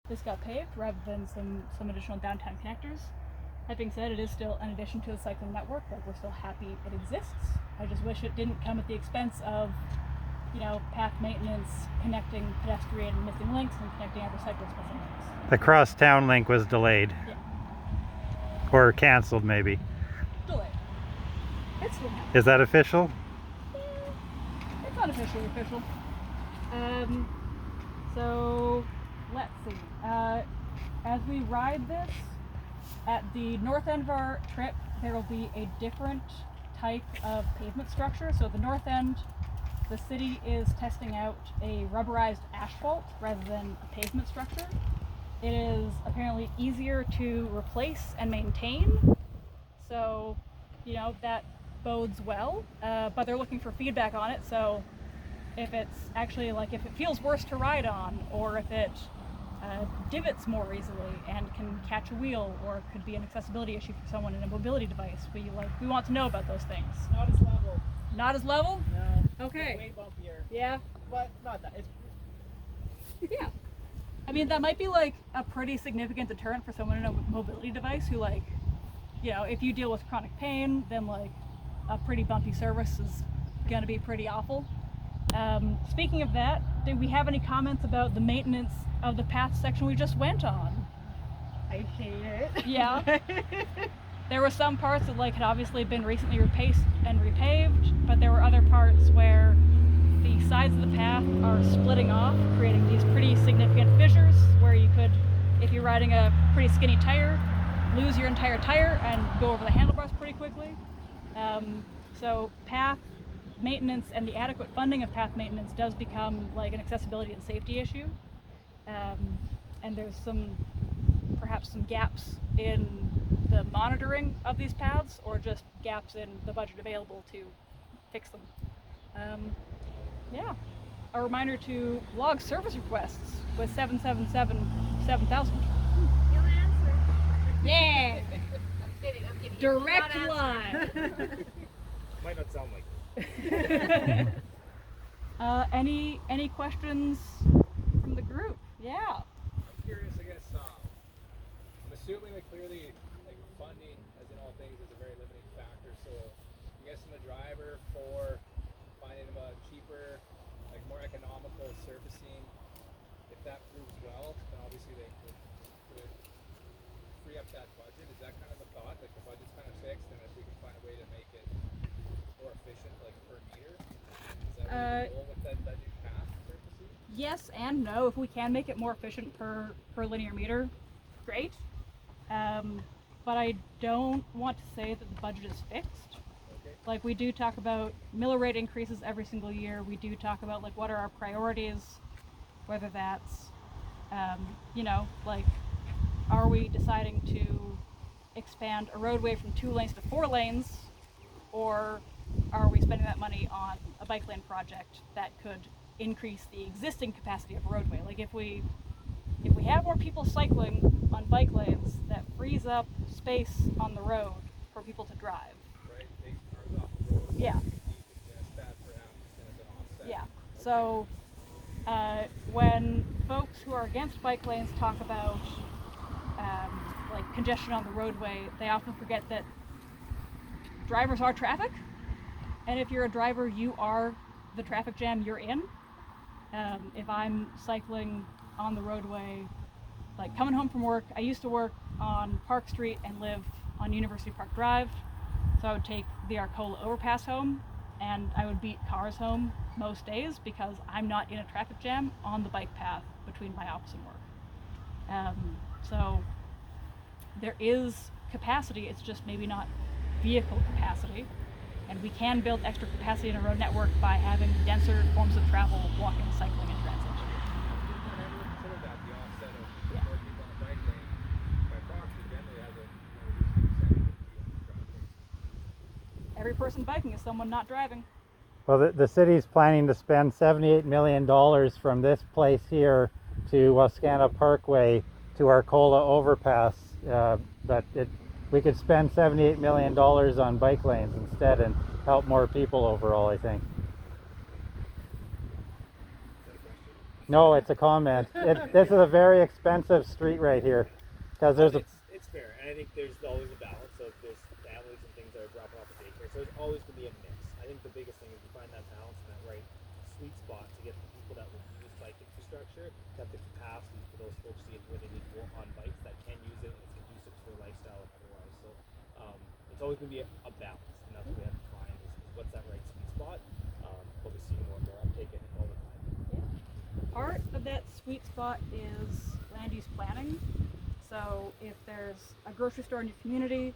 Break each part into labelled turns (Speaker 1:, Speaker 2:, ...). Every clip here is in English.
Speaker 1: this got paved rather than some additional downtown connectors. That being said, it is still an addition to the cycling network. Like, we're still happy it exists. I just wish it didn't come at the expense of, path maintenance, connecting pedestrian missing links, and connecting other cyclist missing links.
Speaker 2: The cross-town link was delayed.
Speaker 1: Yeah.
Speaker 2: Or canceled, maybe.
Speaker 1: Delayed. It's still happening.
Speaker 2: Is that official?
Speaker 1: It's unofficially official. So let's see. As we ride this, at the north end of our trip, there will be a different type of pavement structure. So at the north end, the city is testing out a rubberized asphalt rather than a pavement structure. It is apparently easier to replace and maintain. So, that bodes well, but they're looking for feedback on it. So if it's actually if it feels worse to ride on, or if it divots more easily and can catch a wheel, or could be an accessibility issue for someone in a mobility device, we want to know about those things.
Speaker 3: Not as level.
Speaker 1: Not as level?
Speaker 3: No.
Speaker 1: Okay.
Speaker 3: Way bumpier.
Speaker 1: Yeah.
Speaker 3: But not that. It's
Speaker 1: Yeah. I mean, that might be a pretty significant deterrent for someone in a mobility device who if you deal with chronic pain, then a pretty bumpy surface is gonna be pretty awful. Speaking of that, did we have any comments about the maintenance of the path section we just went on?
Speaker 3: I hate it.
Speaker 1: Yeah. There were some parts that had obviously been recently repaced and repaved, but there were other parts where the sides of the path are splitting off, creating these pretty significant fissures where you could, if you're riding a pretty skinny tire, lose your entire tire and go over the handlebars pretty quickly. So path maintenance and the adequate funding of path maintenance does become an accessibility and safety issue. And there's perhaps some gaps in the monitoring of these paths, or just gaps in the budget available to fix them. Yeah. A reminder to log service requests with 777-7000.
Speaker 4: You'll answer.
Speaker 1: Yeah.
Speaker 4: I'm kidding.
Speaker 1: Direct
Speaker 4: You'll not answer.
Speaker 1: line.
Speaker 3: Might not sound like it.
Speaker 1: Any questions from the group? Yeah.
Speaker 5: I'm curious, I guess, I'm assuming that clearly funding, as in all things, is a very limiting factor. So I'm guessing the driver for finding a cheaper, more economical surfacing, if that proves well, then obviously they could free up that budget. Is that kind of the thought? The budget's kind of fixed, and if we can find a way to make it more efficient, per meter, is that really the goal with that new path surfacing?
Speaker 1: Yes and no. If we can make it more efficient per linear meter, great. But I don't want to say that the budget is fixed.
Speaker 5: Okay.
Speaker 1: We do talk about miller rate increases every single year. We do talk about what are our priorities, whether that's, are we deciding to expand a roadway from 2 lanes to 4 lanes, or are we spending that money on a bike lane project that could increase the existing capacity of a roadway? If we have more people cycling on bike lanes, that frees up space on the road for people to drive.
Speaker 5: Right, take cars off the road.
Speaker 1: Yeah.
Speaker 5: You can suggest that perhaps as an offset.
Speaker 1: Yeah. So when folks who are against bike lanes talk about congestion on the roadway, they often forget that drivers are traffic, and if you're a driver, you are the traffic jam you're in. If I'm cycling on the roadway, coming home from work, I used to work on Park Street and live on University Park Drive, so I would take the Arcola overpass home, and I would beat cars home most days because I'm not in a traffic jam on the bike path between my office and work. So there is capacity, it's just maybe not vehicle capacity, and we can build extra capacity in a road network by having denser forms of travel, walking, cycling, and transit.
Speaker 5: I never considered that, the offset of more people on the bike lane. By proxy, generally has a reduced percentage of traffic.
Speaker 1: Every person biking is someone not driving.
Speaker 2: Well, the city's planning to spend $78 million from this place here to Wascana Parkway to Arcola overpass, but we could spend $78 million on bike lanes instead and help more people overall, I think. No, it's a comment. This is a very expensive street right here, because there's a.
Speaker 3: It's fair, and I think there's always a balance. So if there's families and things that are dropping off at daycare, so there's always going to be a mix. I think the biggest thing is to find that balance and that right sweet spot to get the people that will use bike infrastructure, to have the capacity for those folks to get where they need to go on bikes that can use it and it's conducive to their lifestyle and otherwise. So it's always going to be a balance, and that's what we have to find is what's that right sweet spot. But we see more and more uptake in it all the time.
Speaker 1: Part of that sweet spot is land use planning. So if there's a grocery store in your community,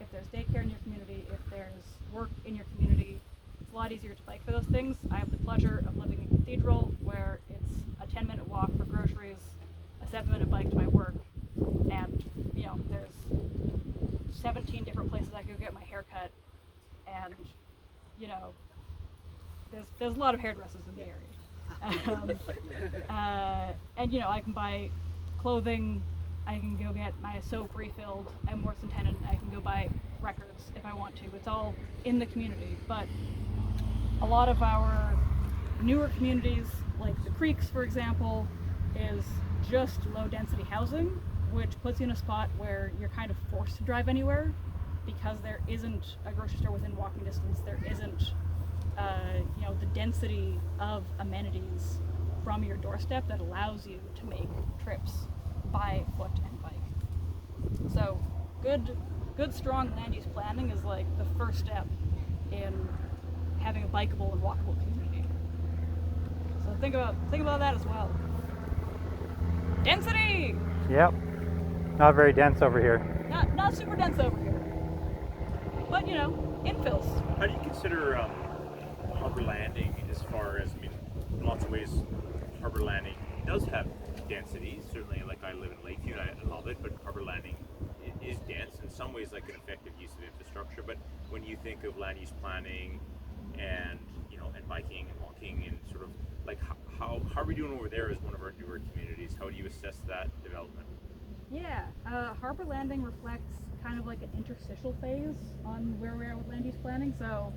Speaker 1: if there's daycare in your community, if there's work in your community, it's a lot easier to bike for those things. I have the pleasure of living in Cathedral, where it's a 10-minute walk for groceries, a 7-minute bike to my work, and there's 17 different places I could get my hair cut, and there's a lot of hairdressers in the area. And I can buy clothing, I can go get my soap refilled, I'm worse than tenant, I can go buy records if I want to. It's all in the community, but a lot of our newer communities, like the Creeks for example, is just low density housing, which puts you in a spot where you're kind of forced to drive anywhere because there isn't a grocery store within walking distance, there isn't the density of amenities from your doorstep that allows you to make trips by foot and bike. So good strong land use planning is like the first step in having a bikeable and walkable community. So think about that as well. Density!
Speaker 2: Yep. Not very dense over here.
Speaker 1: Not super dense over here. But infills.
Speaker 6: How do you consider Harbor Landing as far as, in lots of ways, Harbor Landing does have density. Certainly, like I live in Lakeview, and I love it, but Harbor Landing is dense in some ways, like an effective use of infrastructure. But when you think of land use planning and and biking and walking and sort of like how are we doing over there as one of our newer communities? How do you assess that development?
Speaker 1: Yeah, Harbor Landing reflects kind of like an interstitial phase on where we are with land use planning. So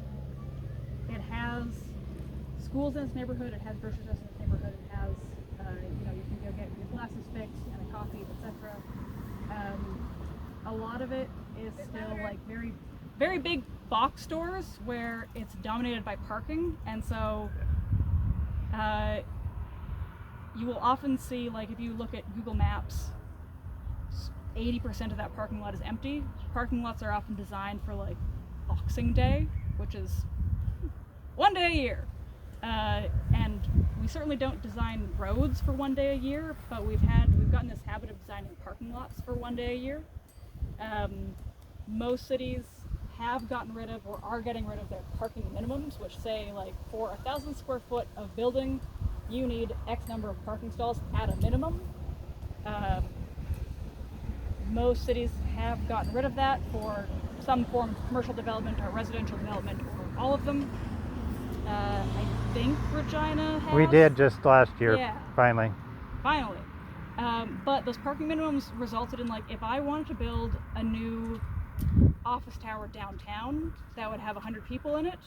Speaker 1: it has schools in its neighborhood, it has grocery stores in its neighborhood, it has you can go get your glasses fixed and a coffee, etc. A lot of it is still like very, very big box stores where it's dominated by parking, and so you will often see, like if you look at Google Maps, 80% of that parking lot is empty. Parking lots are often designed for like Boxing Day, which is one day a year. And we certainly don't design roads for one day a year, but we've gotten this habit of designing parking lots for one day a year. Most cities have gotten rid of or are getting rid of their parking minimums, which say like for 1,000 square foot of building, you need X number of parking stalls at a minimum. Most cities have gotten rid of that for some form of commercial development or residential development, or all of them. I think Regina has.
Speaker 2: We did just last year,
Speaker 1: Yeah.
Speaker 2: finally.
Speaker 1: Finally. But those parking minimums resulted in, like, if I wanted to build a new office tower downtown that would have 100 people in it,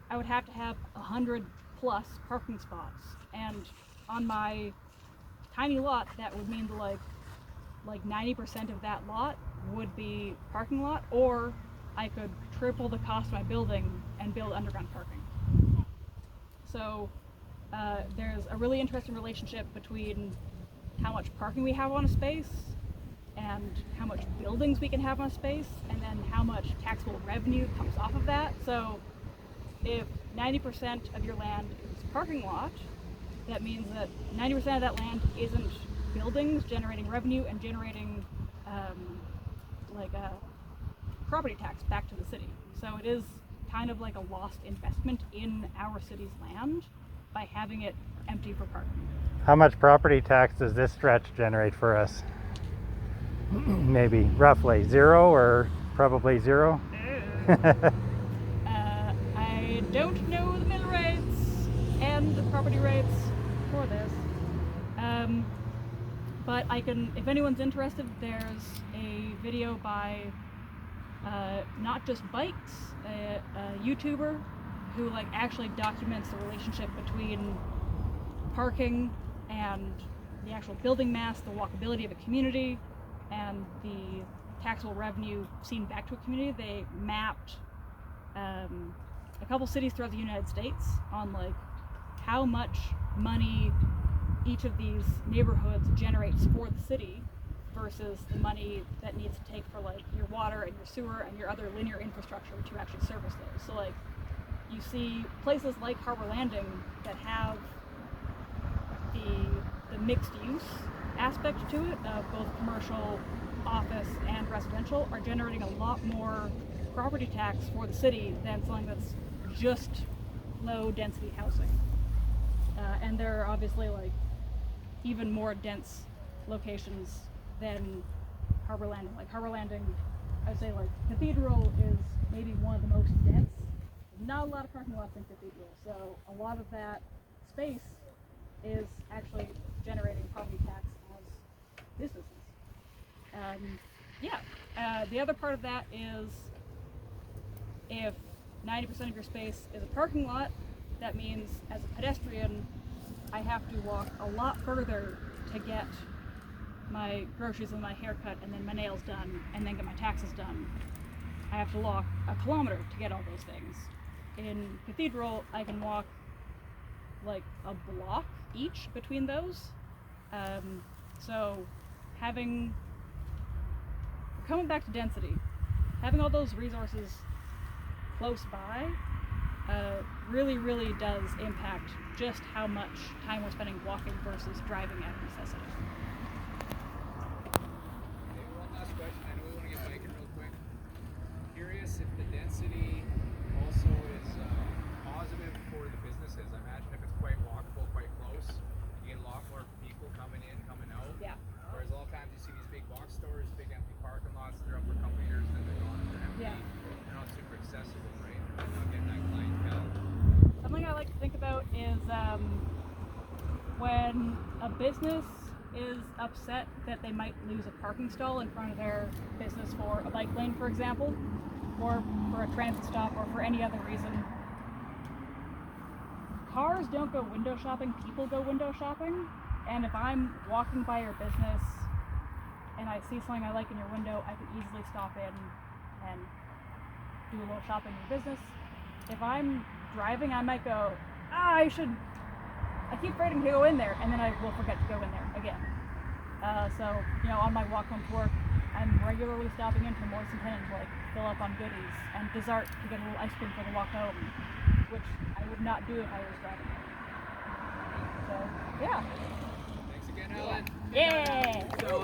Speaker 1: I would have to have 100 plus parking spots. And on my tiny lot, that would mean like 90% of that lot would be parking lot, or I could triple the cost of my building and build underground parking. So there's a really interesting relationship between how much parking we have on a space and how much buildings we can have on a space, and then how much taxable revenue comes off of that. So if 90% of your land is parking lot, that means that 90% of that land isn't buildings generating revenue and generating property tax back to the city. So it is kind of like a lost investment in our city's land by having it empty for parking.
Speaker 2: How much property tax does this stretch generate for us? Maybe roughly zero, or probably zero?
Speaker 1: I don't know the mill rates and the property rates for this. But I can, if anyone's interested, there's a video by Not Just Bikes, a YouTuber who actually documents the relationship between parking and the actual building mass, the walkability of a community, and the taxable revenue seen back to a community. They mapped a couple cities throughout the United States on like how much money each of these neighborhoods generates for the city versus the money that needs to take for like your water and your sewer and your other linear infrastructure to actually service those. So like you see places like Harbor Landing that have the mixed use aspect to it of both commercial, office, and residential are generating a lot more property tax for the city than something that's just low density housing. And there are obviously like even more dense locations than Harbor Landing. Like Harbor Landing, I would say like Cathedral is maybe one of the most dense. There's not a lot of parking lots in Cathedral, so a lot of that space is actually generating property tax as businesses. The other part of that is if 90% of your space is a parking lot, that means as a pedestrian, I have to walk a lot further to get my groceries and my haircut and then my nails done and then get my taxes done. I have to walk a kilometer to get all those things. In Cathedral, I can walk like a block each between those. So coming back to density, having all those resources close by really, really does impact just how much time we're spending walking versus driving out of necessity.
Speaker 5: Maybe one last question. I know we want to get Mike in real quick. Curious if the density also is positive for the businesses. I imagine if it's quite walkable, quite close, you get a lot more people coming in, coming out.
Speaker 1: Yeah.
Speaker 5: Whereas a lot of times you see these big box stores, big empty parking lots, they're up for a couple of years and then they're gone and they're empty.
Speaker 1: Yeah.
Speaker 5: They're not super accessible, right? They're not getting that clientele.
Speaker 1: Something I like to think about is when a business is upset that they might lose a parking stall in front of their business for a bike lane, for example, or for a transit stop, or for any other reason. Cars don't go window shopping, people go window shopping. And if I'm walking by your business and I see something I like in your window, I can easily stop in and do a little shopping in your business. If I'm driving, I might go, I keep forgetting to go in there, and then I will forget to go in there again. So, on my walk home to work, I'm regularly stopping into Morrison Inn to like fill up on goodies and dessert to get a little ice cream for the walk home, which I would not do if I was driving. So, yeah.
Speaker 5: Thanks again, Ellen.
Speaker 1: Yeah.
Speaker 5: So,